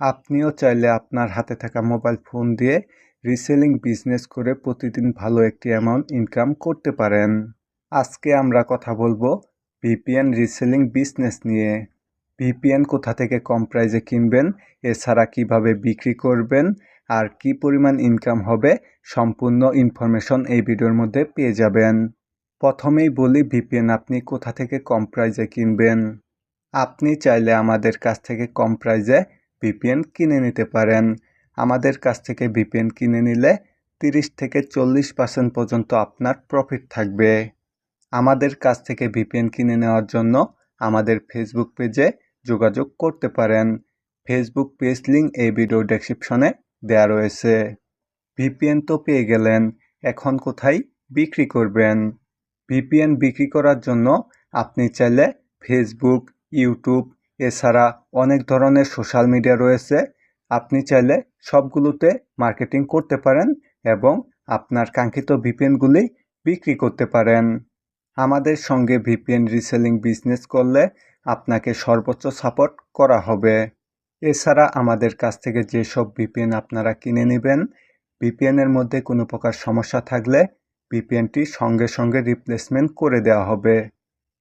আপনিও চাইলে আপনার হাতে থাকা মোবাইল ফোন দিয়ে রিসেলিং বিজনেস করে প্রতিদিন ভালো একটি অ্যামাউন্ট ইনকাম করতে পারেন। আজকে আমরা কথা বলবো ভিপিএন রিসেলিং বিজনেস নিয়ে। ভিপিএন কোথা থেকে কম প্রাইসে কিনবেন, এছাড়া কিভাবে বিক্রি করবেন আর কি পরিমাণ ইনকাম হবে, সম্পূর্ণ ইনফরমেশন এই ভিডিওর মধ্যে পেয়ে যাবেন। প্রথমেই বলি ভিপিএন আপনি কোথা থেকে কম প্রাইসে কিনবেন। আপনি চাইলে আমাদের কাছ থেকে কম প্রাইসে ভিপিএন কিনে নিতে পারেন। আমাদের কাছ থেকে ভিপিএন কিনে নিলে 30 থেকে 40% পর্যন্ত আপনার প্রফিট থাকবে। আমাদের কাছ থেকে ভিপিএন কিনে নেওয়ার জন্য আমাদের ফেসবুক পেজে যোগাযোগ করতে পারেন। ফেসবুক পেজ লিঙ্ক এই ভিডিও ডেসক্রিপশনে দেওয়া রয়েছে। ভিপিএন তো পেয়ে গেলেন, এখন কোথায় বিক্রি করবেন? ভিপিএন বিক্রি করার জন্য আপনি চাইলে ফেসবুক, ইউটিউব এছাড়া অনেক ধরনের সোশ্যাল মিডিয়া রয়েছে। আপনি চাইলে সবগুলোতে মার্কেটিং করতে পারেন এবং আপনার কাঙ্ক্ষিত ভিপিএনগুলি বিক্রি করতে পারেন। আমাদের সঙ্গে ভিপিএন রিসেলিং বিজনেস করলে আপনাকে সর্বোচ্চ সাপোর্ট করা হবে। এছাড়া আমাদের কাছ থেকে যেসব ভিপিএন আপনারা কিনে নেবেন, ভিপিএনের মধ্যে কোনো প্রকার সমস্যা থাকলে ভিপিএনটি সঙ্গে সঙ্গে রিপ্লেসমেন্ট করে দেওয়া হবে।